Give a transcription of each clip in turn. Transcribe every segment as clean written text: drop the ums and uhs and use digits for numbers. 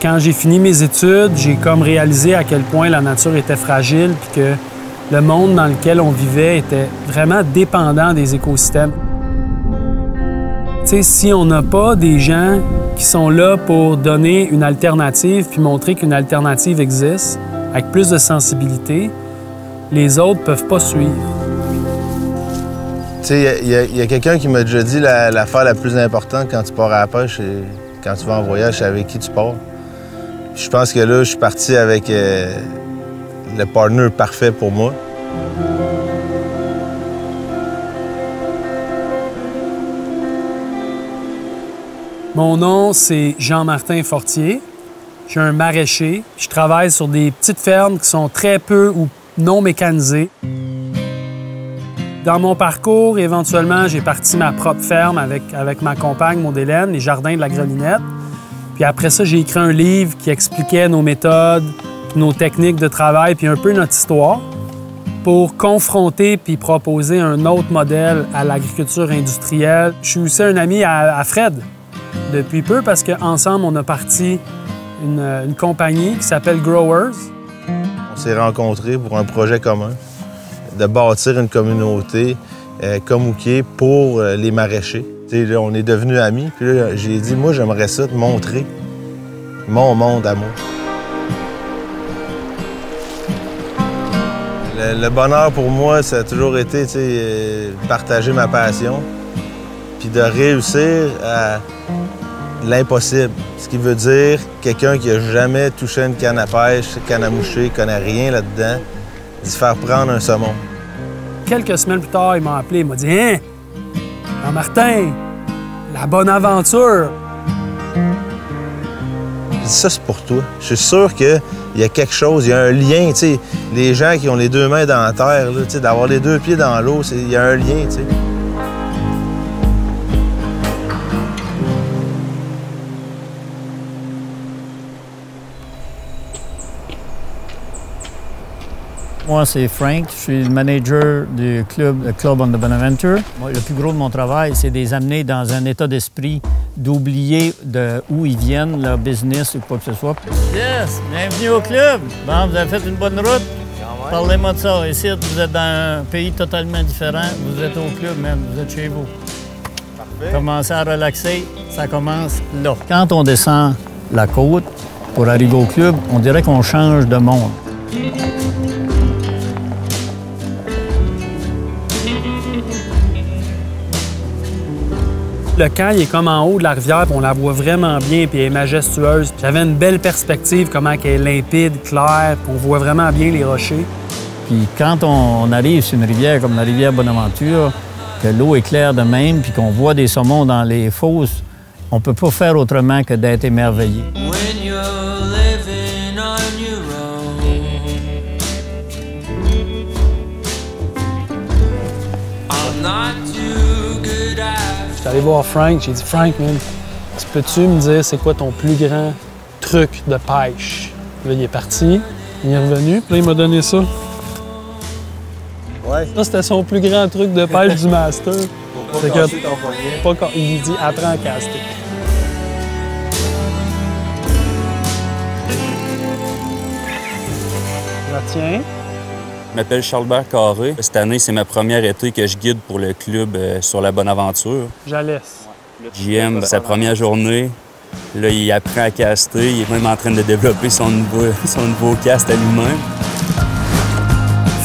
Quand j'ai fini mes études, j'ai comme réalisé à quel point la nature était fragile puis que le monde dans lequel on vivait était vraiment dépendant des écosystèmes. Tu sais, si on n'a pas des gens qui sont là pour donner une alternative puis montrer qu'une alternative existe, avec plus de sensibilité, les autres ne peuvent pas suivre. Tu sais, il y a quelqu'un qui m'a déjà dit l'affaire la plus importante quand tu pars à la pêche, et quand tu vas en voyage, c'est avec qui tu pars. Je pense que là, je suis parti avec le partner parfait pour moi. Mon nom, c'est Jean-Martin Fortier. Je suis un maraîcher. Je travaille sur des petites fermes qui sont très peu ou non mécanisées. Dans mon parcours, éventuellement, j'ai parti ma propre ferme avec ma compagne, Maud Hélène, les jardins de la Grelinette. Puis après ça, j'ai écrit un livre qui expliquait nos méthodes, nos techniques de travail, puis un peu notre histoire, pour confronter puis proposer un autre modèle à l'agriculture industrielle. Je suis aussi un ami à Fred depuis peu parce qu'ensemble, on a parti une compagnie qui s'appelle Growers. On s'est rencontrés pour un projet commun, de bâtir une communauté comme Ouké pour les maraîchers. T'sais, là, on est devenus amis, puis là, j'ai dit, moi, j'aimerais ça te montrer mon monde à moi. Le bonheur pour moi, ça a toujours été partager ma passion, puis de réussir à l'impossible. Ce qui veut dire quelqu'un qui n'a jamais touché une canne à pêche, canne à moucher, connaît rien là-dedans, d'y faire prendre un saumon. Quelques semaines plus tard, il m'a appelé, il m'a dit « Hein? Jean-Martin, la bonne aventure! » J'ai dit ça, c'est pour toi. Je suis sûr qu'il y a quelque chose, il y a un lien. T'sais. Les gens qui ont les deux mains dans la terre, d'avoir les deux pieds dans l'eau, il y a un lien. T'sais. Moi, c'est Frank. Je suis le manager du club, le Club on the Bonaventure. Moi, le plus gros de mon travail, c'est de les amener dans un état d'esprit d'oublier d'où ils viennent, leur business ou quoi que ce soit. Yes! Bienvenue au club! Bon, vous avez fait une bonne route? Parlez-moi de ça. Ici, vous êtes dans un pays totalement différent. Vous êtes au club, même. Vous êtes chez vous. Parfait. Commencez à relaxer. Ça commence là. Quand on descend la côte pour arriver au club, on dirait qu'on change de monde. Le camp, il est comme en haut de la rivière, puis on la voit vraiment bien, puis elle est majestueuse. J'avais une belle perspective, comment elle est limpide, claire, puis on voit vraiment bien les rochers. Puis quand on arrive sur une rivière comme la rivière Bonaventure, que l'eau est claire de même, puis qu'on voit des saumons dans les fosses, on peut pas faire autrement que d'être émerveillé. J'étais allé voir Frank, j'ai dit « Frank, man, peux-tu me dire c'est quoi ton plus grand truc de pêche? » Là, il est parti, il est revenu, puis là, il m'a donné ça. Ouais. Ça, c'était son plus grand truc de pêche du master. Pour pas casser ton poignet. Il dit « Apprends à caster. » Tiens. Je m'appelle Charles-Bert Carré. Cette année, c'est ma première été que je guide pour le club sur la Bonaventure. Jalès. JM, sa première journée, là, il apprend à caster. Il est même en train de développer son nouveau cast à lui-même.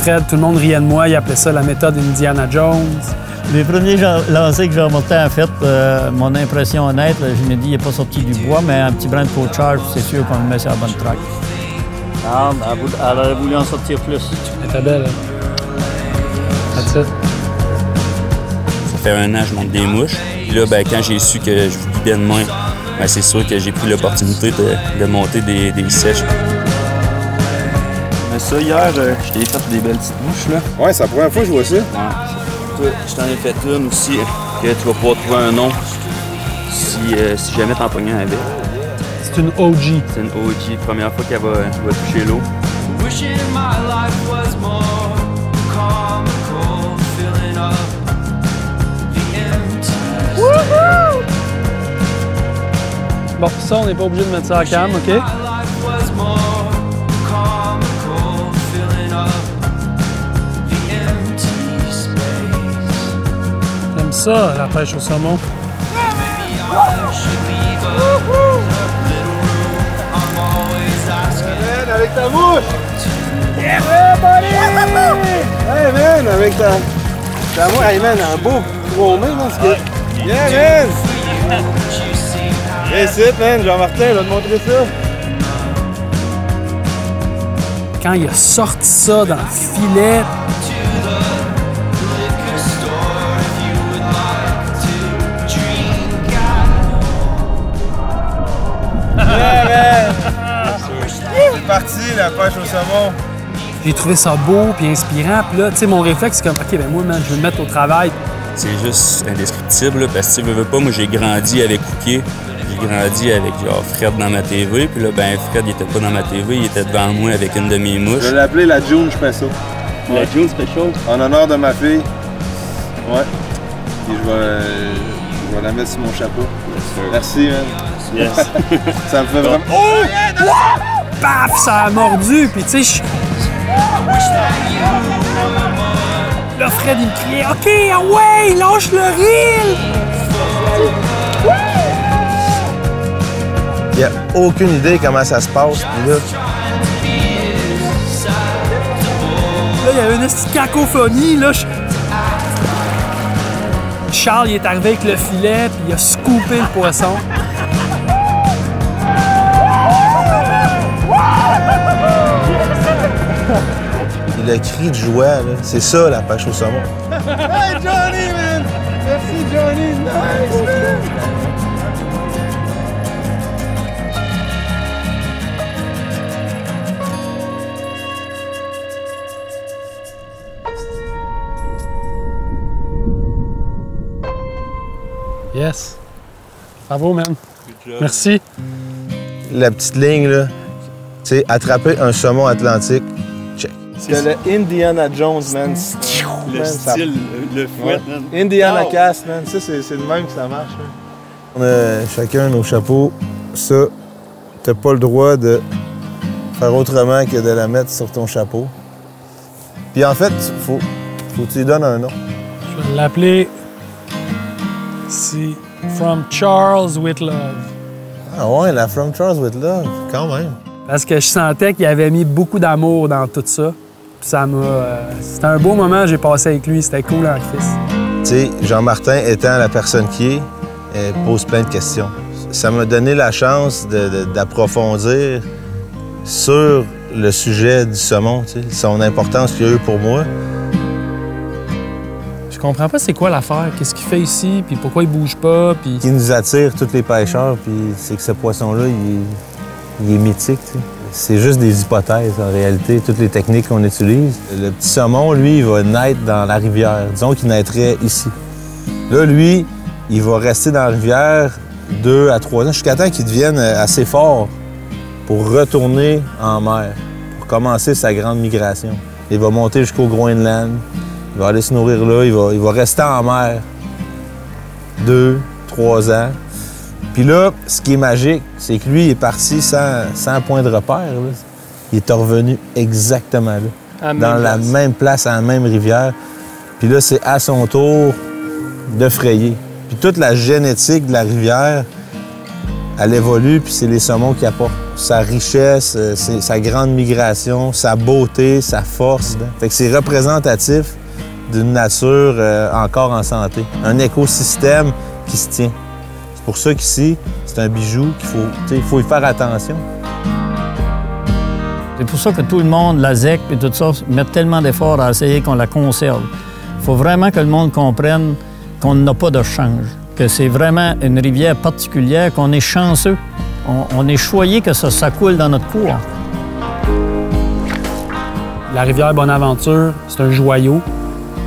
Fred, tout le monde riait de moi. Il appelait ça la méthode Indiana Jones. Les premiers lancers que j'ai remontés, en fait, mon impression honnête, là, je me dis, il n'est pas sorti du bois, mais un petit brin de peau de charge, c'est sûr qu'on le met sur la bonne track. Elle aurait voulu en sortir plus. Elle était belle, hein? That's it. Ça fait 1 an que je monte des mouches. Puis là, ben, quand j'ai su que je vous guidais de main, ben, c'est sûr que j'ai pris l'opportunité de monter des sèches. Mais ça, hier, je t'ai fait des belles petites mouches, là. Ouais, c'est la première fois que je vois ça. Ouais. Toi, je t'en ai fait une aussi, que tu vas pouvoir trouver un nom si jamais t'en pognes un avec. C'est une OG. C'est une OG, première fois qu'elle va toucher l'eau. Bon, ça, on n'est pas obligé de mettre ça à cam, OK? J'aime ça, la pêche au saumon. Avec ta mouche! Yeah, buddy! Hey, man, avec ta mouche. Hey, man, un beau chromé, man, ce que... Yeah, man! Viens ici, man, Jean-Martin, il va te montrer ça. Quand il a sorti ça dans le filet... C'est parti, la pêche au saumon. J'ai trouvé ça beau puis inspirant. Puis là, tu sais, mon réflexe, c'est comme, OK, ben moi, man, je vais me mettre au travail. C'est juste indescriptible, là, parce que tu veux pas, moi j'ai grandi avec Cookie. J'ai grandi avec genre Fred dans ma TV, puis là, ben Fred il était pas dans ma TV, il était devant moi avec une de mes mouches. Je vais l'appeler la June Special. La June Special. En honneur de ma fille. Ouais. Puis je vais la mettre sur mon chapeau. Merci, man. Yes. Ça me fait vraiment... Oh! Paf! Ça a mordu, puis tu sais, là, Fred, il me criait, OK, ah ouais, lâche le reel! Il n'y a aucune idée comment ça se passe. Puis là, il y avait une petite cacophonie, là. Charles, il est arrivé avec le filet, puis il a scoopé le poisson. il a cri de joie, là. C'est ça, la pêche au saumon. Hey, Johnny, man! Merci, Johnny! Nice, man! Yes. Bravo, man. Merci. La petite ligne, là, c'est attraper un saumon atlantique. Check. C'est le Indiana Jones, man. Le style, le fouet, man. Indiana Cast, man. Ça, c'est le même que ça marche. Man. On a chacun nos chapeaux. Ça, t'as pas le droit de faire autrement que de la mettre sur ton chapeau. Puis en fait, faut que tu lui donnes un nom. Je vais l'appeler ici From Charles with Love. Ah ouais, la From Charles with Love, quand même. Parce que je sentais qu'il avait mis beaucoup d'amour dans tout ça. Puis ça m'a... c'était un beau moment que j'ai passé avec lui. C'était cool en Christ. Tu sais, Jean-Martin étant la personne qui est, pose plein de questions. Ça m'a donné la chance d'approfondir sur le sujet du saumon, tu sais, son importance qu'il a eu pour moi. Je comprends pas c'est quoi l'affaire, qu'est-ce qu'il fait ici, puis pourquoi il bouge pas, puis... Ce qui nous attire, tous les pêcheurs, puis c'est que ce poisson-là, il est mythique, tu sais. C'est juste des hypothèses, en réalité, toutes les techniques qu'on utilise. Le petit saumon, lui, il va naître dans la rivière. Disons qu'il naîtrait ici. Là, lui, il va rester dans la rivière 2 à 3 ans, jusqu'à temps qu'il devienne assez fort pour retourner en mer, pour commencer sa grande migration. Il va monter jusqu'au Groenland, il va aller se nourrir là, il va rester en mer 2, 3 ans. Puis là, ce qui est magique, c'est que lui, il est parti sans point de repère. Là. Il est revenu exactement là, dans la même place, à la même rivière. Puis là, c'est à son tour de frayer. Puis toute la génétique de la rivière, elle évolue, puis c'est les saumons qui apportent sa richesse, sa grande migration, sa beauté, sa force. Fait que c'est représentatif d'une nature encore en santé. Un écosystème qui se tient. C'est pour ça qu'ici, c'est un bijou qu'il faut y faire attention. C'est pour ça que tout le monde, la ZEC et tout ça, mettent tellement d'efforts à essayer qu'on la conserve. Il faut vraiment que le monde comprenne qu'on n'a pas de change, que c'est vraiment une rivière particulière, qu'on est chanceux. On est choyé que ça coule dans notre cours. La rivière Bonaventure, c'est un joyau.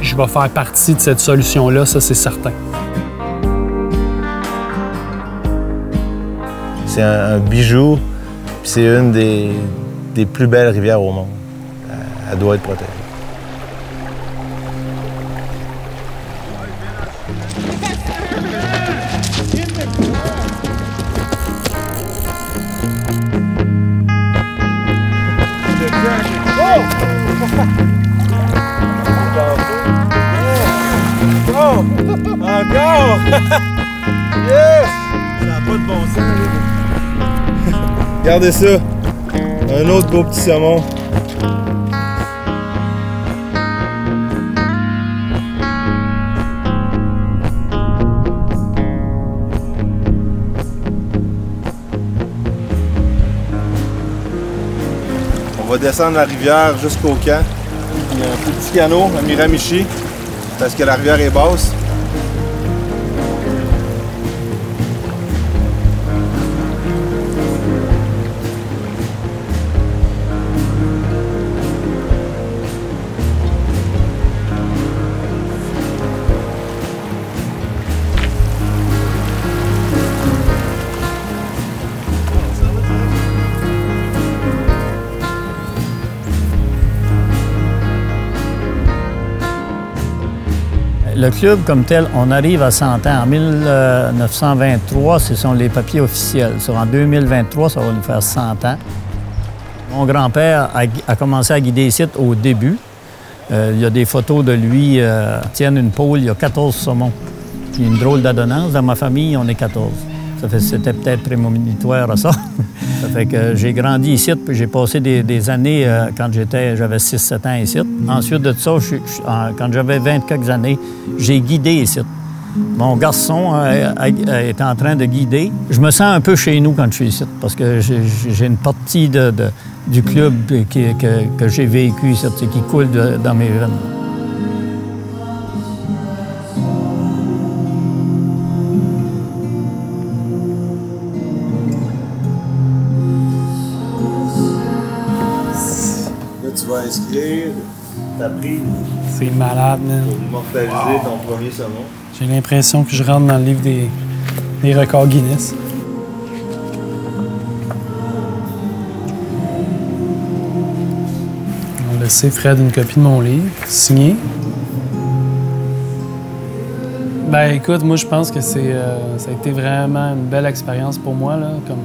Je vais faire partie de cette solution-là, ça, c'est certain. C'est un bijou, puis c'est une des plus belles rivières au monde. Elle doit être protégée. Yes! Ça n'a pas de bon sens, là. Regardez ça. Un autre beau petit saumon. On va descendre la rivière jusqu'au camp. Il y a un plus petit canot à Miramichi parce que la rivière est basse. Le club comme tel, on arrive à 100 ans. En 1923, ce sont les papiers officiels. En 2023, ça va nous faire 100 ans. Mon grand-père a commencé à guider ici au début. Il y a des photos de lui tient une pôle, il y a 14 saumons. Puis une drôle d'adonnance. Dans ma famille, on est 14. C'était peut-être prémonitoire à ça. Ça fait que j'ai grandi ici, puis j'ai passé des années quand j'avais 6-7 ans ici. Ensuite de ça, quand j'avais 20 quelques années, j'ai guidé ici. Mon garçon est en train de guider. Je me sens un peu chez nous quand je suis ici, parce que j'ai une partie du club que j'ai vécu ici, qui coule dans mes veines. Tu vas inscrire ta prise C'est malade, man. pour immortaliser ton premier saumon. J'ai l'impression que je rentre dans le livre des records Guinness. On va laisser Fred une copie de mon livre, signé. Ben écoute, moi je pense que ça a été vraiment une belle expérience pour moi, là. Comme,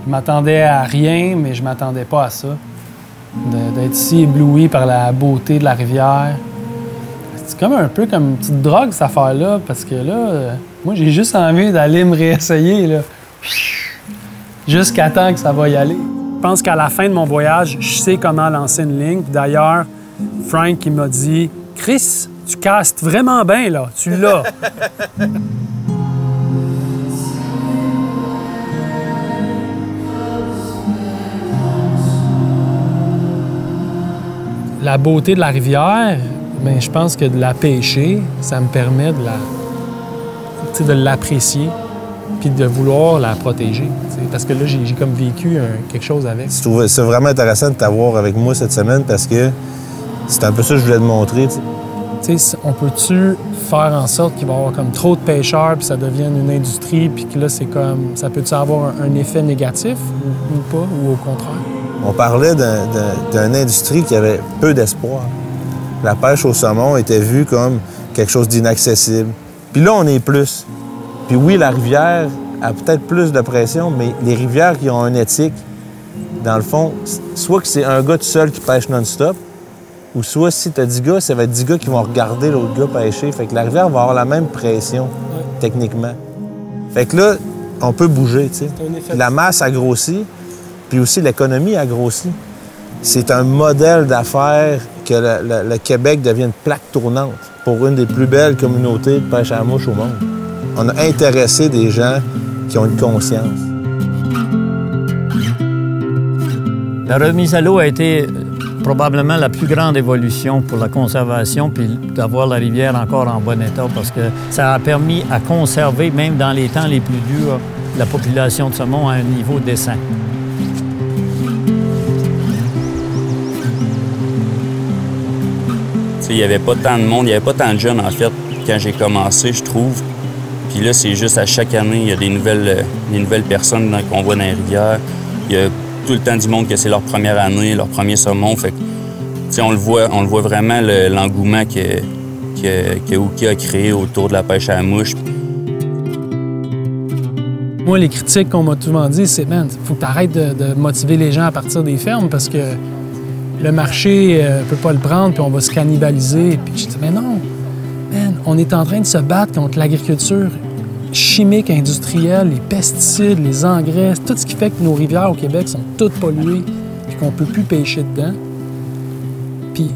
je m'attendais à rien, mais je m'attendais pas à ça. D'être si ébloui par la beauté de la rivière. C'est comme un peu comme une petite drogue, cette affaire-là, parce que là, moi, j'ai juste envie d'aller me réessayer, là. Jusqu'à temps que ça va y aller. Je pense qu'à la fin de mon voyage, je sais comment lancer une ligne. D'ailleurs, Frank, il m'a dit « Chris, tu castes vraiment bien, là. Tu l'as. » La beauté de la rivière, bien, je pense que de la pêcher, ça me permet de l'apprécier puis de vouloir la protéger. Parce que là, j'ai comme vécu quelque chose avec. Je trouvais ça vraiment intéressant de t'avoir avec moi cette semaine parce que c'est un peu ça que je voulais te montrer. On peut-tu faire en sorte qu'il va y avoir comme trop de pêcheurs puis ça devienne une industrie puis que là, c'est comme... Ça peut-tu avoir un effet négatif ou pas, ou au contraire? On parlait d'une industrie qui avait peu d'espoir. La pêche au saumon était vue comme quelque chose d'inaccessible. Puis là, on est plus. Puis oui, la rivière a peut-être plus de pression, mais les rivières qui ont une éthique, dans le fond, soit que c'est un gars tout seul qui pêche non-stop, ou soit si tu as 10 gars, ça va être 10 gars qui vont regarder l'autre gars pêcher. Fait que la rivière va avoir la même pression, techniquement. Fait que là, on peut bouger, tu sais. La masse a grossi. Puis aussi, l'économie a grossi. C'est un modèle d'affaires que le Québec devient une plaque tournante pour une des plus belles communautés de pêche à la mouche au monde. On a intéressé des gens qui ont une conscience. La remise à l'eau a été probablement la plus grande évolution pour la conservation puis d'avoir la rivière encore en bon état parce que ça a permis à conserver, même dans les temps les plus durs, la population de saumon à un niveau décent. Il n'y avait pas tant de monde, il n'y avait pas tant de jeunes, en fait, quand j'ai commencé, je trouve. Puis là, c'est juste à chaque année, il y a des nouvelles personnes qu'on voit dans les rivières. Il y a tout le temps du monde que c'est leur première année, leur premier saumon. Fait que, on le voit vraiment l'engouement que Uki a créé autour de la pêche à la mouche. Moi, les critiques qu'on m'a souvent dit, c'est « Man, il faut que tu arrêtes de motiver les gens à partir des fermes parce que le marché ne peut pas le prendre, puis on va se cannibaliser. » Puis je dis « Mais non, Man, on est en train de se battre contre l'agriculture chimique, industrielle, les pesticides, les engrais, tout ce qui fait que nos rivières au Québec sont toutes polluées et qu'on ne peut plus pêcher dedans. Puis,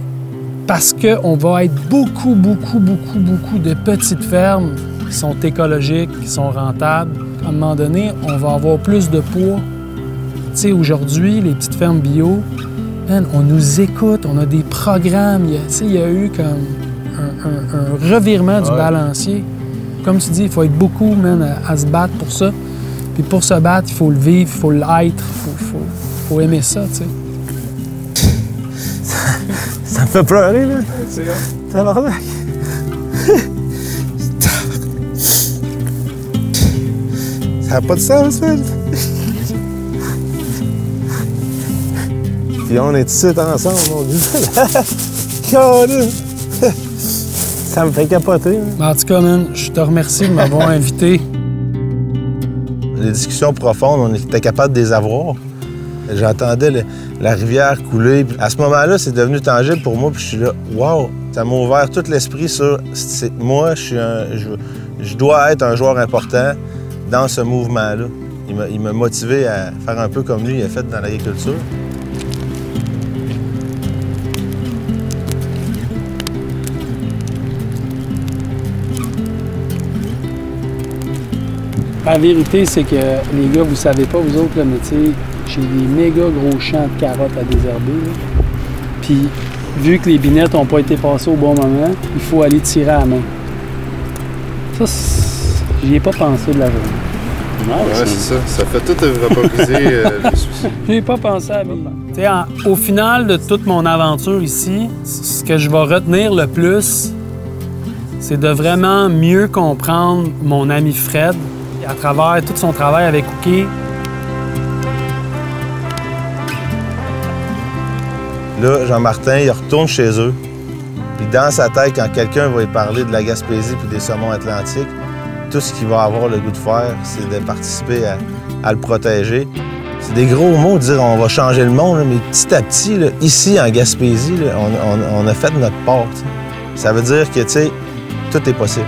parce qu'on va être beaucoup de petites fermes qui sont écologiques, qui sont rentables, à un moment donné, on va avoir plus de poids. Tu sais, aujourd'hui, les petites fermes bio, man, on nous écoute, on a des programmes. Il y a eu comme un revirement du balancier. Comme tu dis, il faut être beaucoup, man, à se battre pour ça. Puis pour se battre, il faut le vivre, il faut l'être, il faut aimer ça, tu sais. Ça me fait pleurer, là. Ça va bien. Ça n'a pas de sens, man. Puis on est ici ensemble, mon Dieu. Ça me fait capoter. En tout cas, man, je te remercie de m'avoir invité. Les discussions profondes, on était capable de les avoir. J'entendais la rivière couler. À ce moment-là, c'est devenu tangible pour moi. Puis je suis là, wow! Ça m'a ouvert tout l'esprit sur moi, je dois être un joueur important dans ce mouvement-là. Il m'a motivé à faire un peu comme lui, il a fait dans l'agriculture. La vérité, c'est que les gars, vous savez pas, vous autres, là, mais tu sais, j'ai des méga gros champs de carottes à désherber. Là. Puis, vu que les binettes n'ont pas été passées au bon moment, il faut aller tirer à la main. Ça, j'y ai pas pensé de la journée. Ouais, c'est ça. Ça fait tout vaporiser les soucis. J'ai pas pensé à ça. Au final de toute mon aventure ici, ce que je vais retenir le plus, c'est de vraiment mieux comprendre mon ami Fred à travers tout son travail avec Cookie. Là, Jean-Martin, il retourne chez eux. Puis dans sa tête, quand quelqu'un va lui parler de la Gaspésie puis des saumons atlantiques, tout ce qu'il va avoir le goût de faire, c'est de participer à le protéger. C'est des gros mots de dire on va changer le monde, là, mais petit à petit, là, ici en Gaspésie, là, on a fait notre part. T'sais. Ça veut dire que, tu sais, tout est possible.